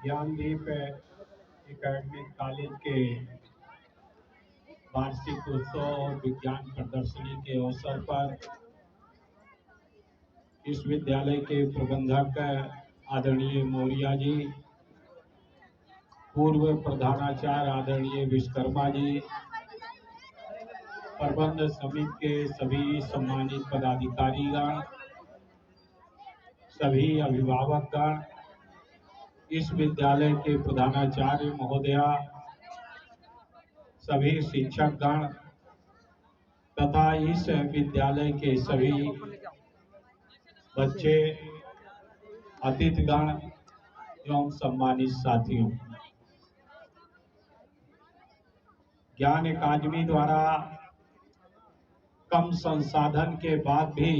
Gyandeep academic college के वार्षिक उत्सव और विज्ञान प्रदर्शनी के अवसर पर इस विद्यालय के प्रबंधक आदरणीय मौर्य जी, पूर्व प्रधानाचार्य आदरणीय विश्वकर्मा जी, प्रबंध समिति के सभी सम्मानित पदाधिकारीगण, सभी अभिभावकगण, इस विद्यालय के प्रधानाचार्य महोदया, सभी शिक्षकगण तथा इस विद्यालय के सभी बच्चे, अतिथिगण एवं सम्मानित साथियों, ज्ञान अकादमी द्वारा कम संसाधन के बाद भी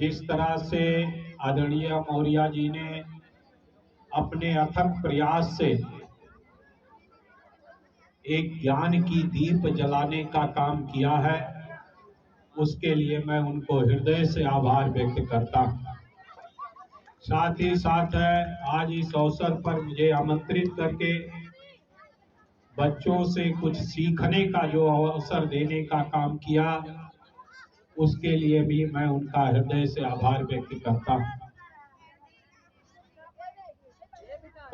जिस तरह से आदरणीय मौर्य जी ने अपने अथक प्रयास से एक ज्ञान की दीप जलाने का काम किया है, उसके लिए मैं उनको हृदय से आभार व्यक्त करता हूं। साथ ही साथ आज इस अवसर पर मुझे आमंत्रित करके बच्चों से कुछ सीखने का जो अवसर देने का काम किया, उसके लिए भी मैं उनका हृदय से आभार व्यक्त करता हूं।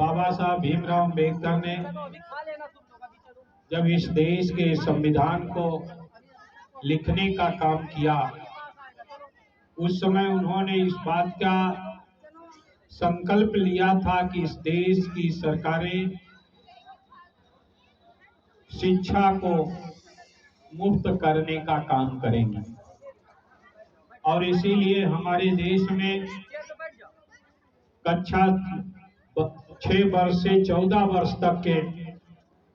बाबा साहब भीमराव अम्बेडकर ने जब इस देश के संविधान को लिखने का काम किया, उस समय उन्होंने इस बात का संकल्प लिया था कि इस देश की सरकारें शिक्षा को मुफ्त करने का काम करेंगी और इसीलिए हमारे देश में कक्षा 6 वर्ष से 14 वर्ष तक के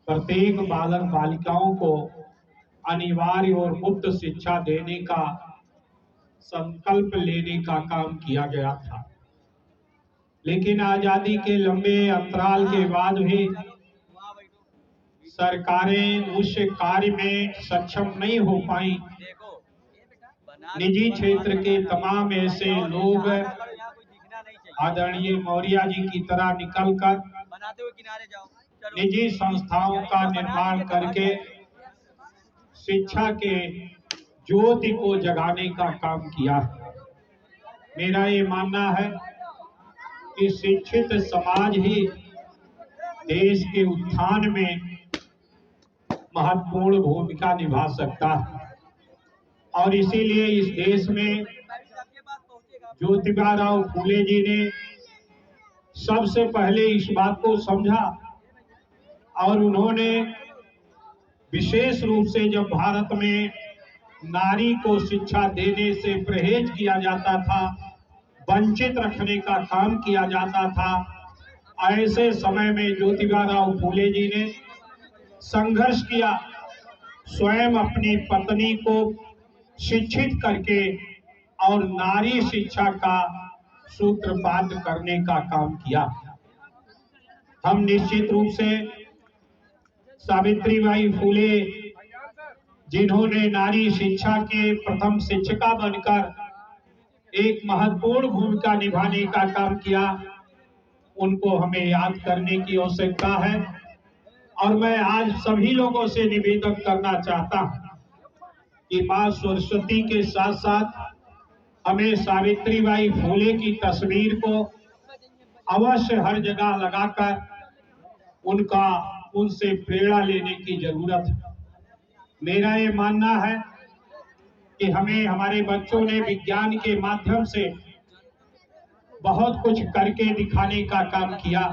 प्रत्येक बालक बालिकाओं को अनिवार्य और मुफ्त शिक्षा देने का संकल्प लेने का काम किया गया था। लेकिन आजादी के लंबे अंतराल के बाद भी सरकारें उस कार्य में सक्षम नहीं हो पाई। निजी क्षेत्र के तमाम ऐसे लोग आदरणीय मौर्य जी की तरह निकलकर निजी संस्थाओं का निर्माण करके शिक्षा के ज्योति को जगाने का काम किया। मेरा ये मानना है कि शिक्षित समाज ही देश के उत्थान में महत्वपूर्ण भूमिका निभा सकता है और इसीलिए इस देश में ज्योतिबा फूले जी ने सबसे पहले इस बात को समझा और उन्होंने विशेष रूप से जब भारत में नारी को शिक्षा देने से परहेज किया जाता था, वंचित रखने का काम किया जाता था, ऐसे समय में ज्योतिबा फूले जी ने संघर्ष किया, स्वयं अपनी पत्नी को शिक्षित करके और नारी शिक्षा का सूत्रपात करने का काम किया। हम निश्चित रूप से सावित्रीबाई फूले जिन्होंने नारी शिक्षा के प्रथम शिक्षिका बनकर एक महत्वपूर्ण भूमिका निभाने का काम किया, उनको हमें याद करने की आवश्यकता है। और मैं आज सभी लोगों से निवेदन करना चाहता हूं कि मां सरस्वती के साथ साथ हमें सावित्रीबाई फूले की तस्वीर को अवश्य हर जगह लगाकर उनसे प्रेरणा लेने की जरूरत है। मेरा ये मानना है कि हमें हमारे बच्चों ने विज्ञान के माध्यम से बहुत कुछ करके दिखाने का काम किया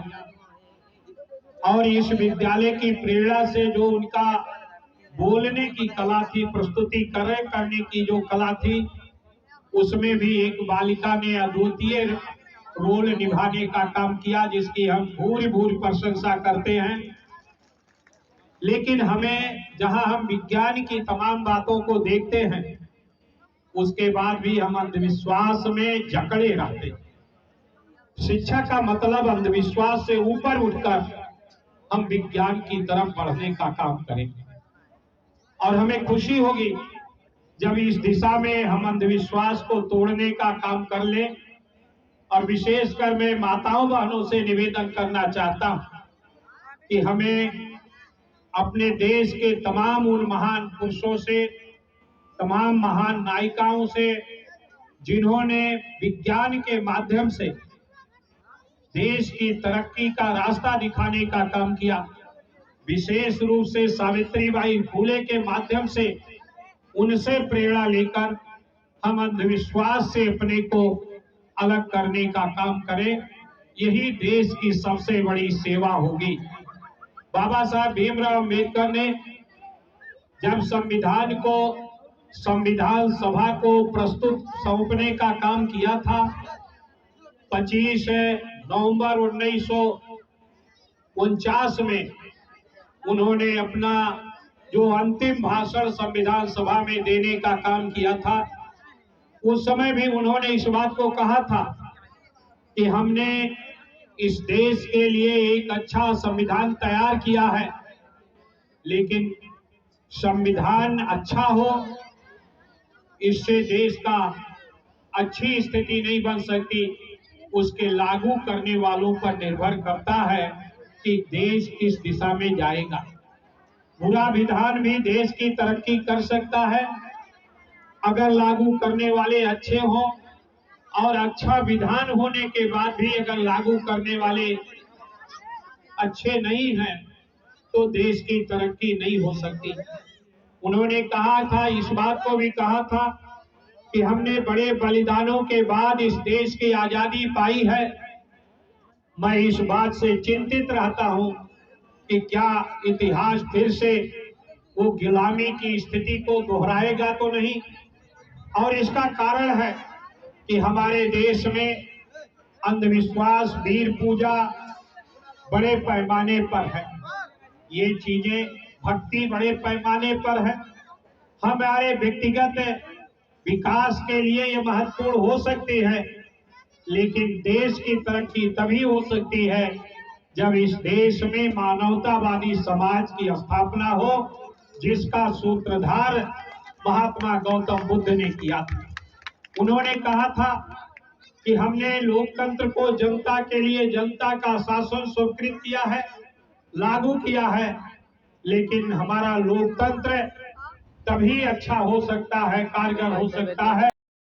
और इस विद्यालय की प्रेरणा से जो उनका बोलने की कला थी, प्रस्तुति करने की जो कला थी, उसमें भी एक बालिका ने अद्वितीय रोल निभाने का काम किया, जिसकी हम भूरी भूरी प्रशंसा करते हैं। लेकिन हमें जहां हम विज्ञान की तमाम बातों को देखते हैं, उसके बाद भी हम अंधविश्वास में जकड़े रहते हैं। शिक्षा का मतलब अंधविश्वास से ऊपर उठकर हम विज्ञान की तरफ बढ़ने का काम करेंगे और हमें खुशी होगी जब इस दिशा में हम अंधविश्वास को तोड़ने का काम कर लें और विशेषकर मैं माताओं बहनों से निवेदन करना चाहता हूं कि हमें अपने देश के तमाम उन महान पुरुषों से, तमाम महान नायिकाओं से, जिन्होंने विज्ञान के माध्यम से देश की तरक्की का रास्ता दिखाने का काम किया, विशेष रूप से सावित्रीबाई फुले के माध्यम से उनसे प्रेरणा लेकर हम अंधविश्वास से अपने को अलग करने का काम करें। यही देश की सबसे बड़ी सेवा होगी। बाबा साहब भीमराव अम्बेडकर ने जब संविधान सभा को प्रस्तुत सौंपने का काम किया था, 25 नवंबर 1949 में उन्होंने अपना जो अंतिम भाषण संविधान सभा में देने का काम किया था, उस समय भी उन्होंने इस बात को कहा था कि हमने इस देश के लिए एक अच्छा संविधान तैयार किया है, लेकिन संविधान अच्छा हो इससे देश का अच्छी स्थिति नहीं बन सकती, उसके लागू करने वालों पर निर्भर करता है कि देश किस दिशा में जाएगा। बुरा विधान भी देश की तरक्की कर सकता है अगर लागू करने वाले अच्छे हों, और अच्छा विधान होने के बाद भी अगर लागू करने वाले अच्छे नहीं हैं तो देश की तरक्की नहीं हो सकती। उन्होंने कहा था, इस बात को भी कहा था कि हमने बड़े बलिदानों के बाद इस देश की आजादी पाई है। मैं इस बात से चिंतित रहता हूं कि क्या इतिहास फिर से वो गुलामी की स्थिति को दोहराएगा तो नहीं। और इसका कारण है कि हमारे देश में अंधविश्वास, वीर पूजा बड़े पैमाने पर है, ये चीजें, भक्ति बड़े पैमाने पर है। हमारे व्यक्तिगत विकास के लिए ये महत्वपूर्ण हो सकती है, लेकिन देश की तरक्की तभी हो सकती है जब इस देश में मानवतावादी समाज की स्थापना हो, जिसका सूत्रधार महात्मा गौतम बुद्ध ने किया था। उन्होंने कहा था कि हमने लोकतंत्र को जनता के लिए, जनता का शासन स्वीकृत किया है, लागू किया है, लेकिन हमारा लोकतंत्र तभी अच्छा हो सकता है, कारगर हो सकता है